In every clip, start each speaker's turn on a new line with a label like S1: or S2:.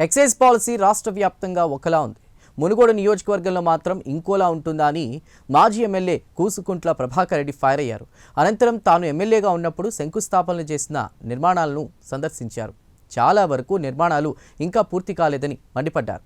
S1: Excise policy రాష్ట్ర వ్యాప్తంగా ఒకలా ఉంది. మునుగోడు నియోజకవర్గంలో మాత్రం ఇంకోలా ఉంటుందా అని మాజీ ఎమ్మెల్యే కూసుకుంట్ల ప్రభాకర్ రెడ్డి ఫైర్ అయ్యారు. అనంతరం తాను ఎమ్మెల్యేగా ఉన్నప్పుడు శంకుస్థాపనలు చేసిన నిర్మాణాలను సందర్శించారు. చాలా వరకు నిర్మాణాలు ఇంకా పూర్తి కాలేదని మండిపడ్డారు.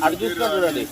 S2: అటు చూసుకొని చూడండి.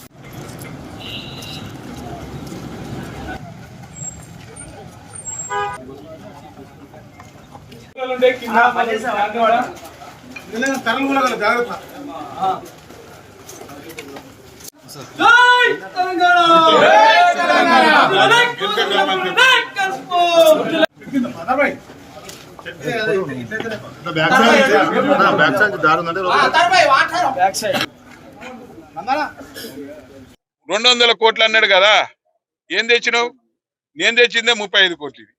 S3: $200 కోట్లు అన్నాడు కదా, ఏం తెచ్చినావు? నేను తెచ్చిందే 35 కోట్లు. ఇది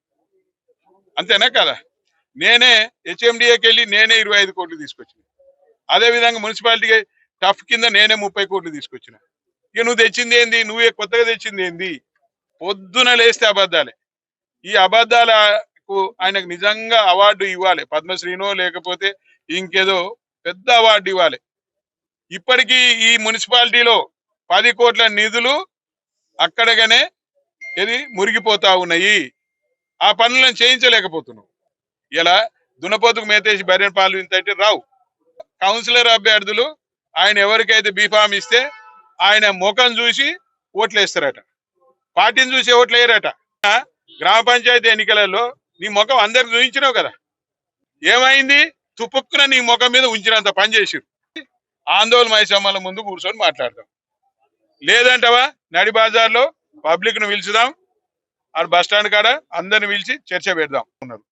S3: అంతేనా కదా? నేనే హెచ్ఎండిఏకి వెళ్ళి నేనే 25 కోట్లు తీసుకొచ్చిన. అదేవిధంగా మున్సిపాలిటీకి టఫ్ కింద నేనే 30 కోట్లు తీసుకొచ్చిన. ఇక నువ్వు తెచ్చింది ఏంది? నువ్వే కొత్తగా తెచ్చింది ఏంది? పొద్దున లేస్తే అబద్ధాలే. ఈ అబద్ధాలకు ఆయనకు నిజంగా అవార్డు ఇవ్వాలి, పద్మశ్రీనో లేకపోతే ఇంకేదో పెద్ద అవార్డు ఇవ్వాలి. ఇప్పటికీ ఈ మున్సిపాలిటీలో 10 కోట్ల నిధులు అక్కడగానే ఇది మురిగిపోతా ఉన్నాయి. ఆ పనులను చేయించలేకపోతున్నావు. ఇలా దున్నపోతుకు మేతేసి బర్రెన పాలు ఇంత రావు. కౌన్సిలర్ అభ్యర్థులు ఆయన ఎవరికైతే బీఫామ్ ఇస్తే ఆయన ముఖం చూసి ఓట్లు వేస్తారట, పార్టీని చూసి ఓట్లు వేయరట. గ్రామ పంచాయతీ ఎన్నికలలో నీ ముఖం అందరికి చూపించినావు కదా, ఏమైంది? తుపుక్కున నీ ముఖం మీద ఉంచినంత పని చేసిరు. ఆందోళన మైసమ్మల ముందు కూర్చొని మాట్లాడదాం. లేదంటవా నడి బజార్లో పబ్లిక్ ను పిలుచుదాం, ఆ బస్ స్టాండ్ కాడ అందరిని పిలిచి చర్చ పెడదాం ఉన్నారు.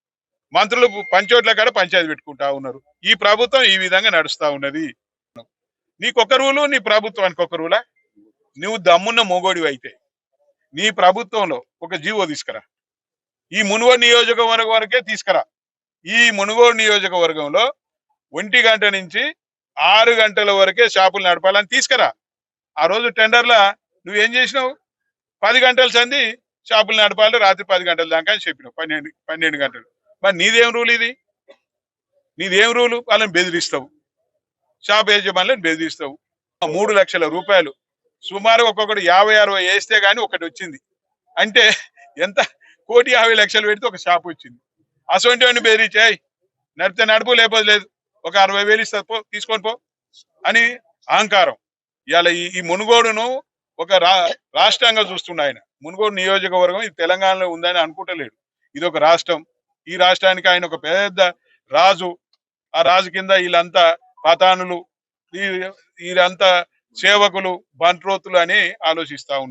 S3: మంత్రులు పంచోట్ల కాడ పంచాయతీ పెట్టుకుంటా ఉన్నారు. ఈ ప్రభుత్వం ఈ విధంగా నడుస్తా ఉన్నది. నీకొక రూలు, నీ ప్రభుత్వానికి ఒక రూలా? నువ్వు దమ్మున్న మొగోడివి అయితే నీ ప్రభుత్వంలో ఒక జీవో తీసుకురా. ఈ మునుగోడు నియోజకవర్గం వరకే తీసుకురా. ఈ మునుగోడు నియోజకవర్గంలో 1 గంట నుంచి 6 గంటల వరకే షాపులు నడపాలని తీసుకురా. ఆ రోజు టెండర్లా నువ్వేం చేసినావు? 10 గంటల సంది షాపులు నడపాలి, రాత్రి 10 గంటల దాకా అని చెప్పినావు. 12 గంటలు. మరి నీదేం రూల్ ఇది? నీదేం రూలు? వాళ్ళని బెదిరిస్తావు, షాప్ యజమానులను బెదిరిస్తావు. 3 లక్షల రూపాయలు సుమారు ఒక్కొక్కటి 50-60 వేస్తే గానీ ఒకటి వచ్చింది. అంటే ఎంత? 1,50,00,000 పెడితే ఒక షాప్ వచ్చింది. అసొంటి బెదిరించాయి, నడిపితే నడుపు, లేకపోతే లేదు, ఒక 60,000 ఇస్తా పో, తీసుకొని పో అని అహంకారం. ఇవాళ ఈ మునుగోడును ఒక రాష్ట్రంగా చూస్తుండ ఆయన. మునుగోడు నియోజకవర్గం ఇది తెలంగాణలో ఉందని అనుకుంటలేడు. ఇది ఒక రాష్ట్రం. ఈ రాష్ట్రానికి ఆయన ఒక పెద్ద రాజు. ఆ రాజు కింద వీళ్ళంతా పతానులు, వీళ్ళంతా సేవకులు, బంట్రోతులు అని ఆలోచిస్తా ఉన్నారు.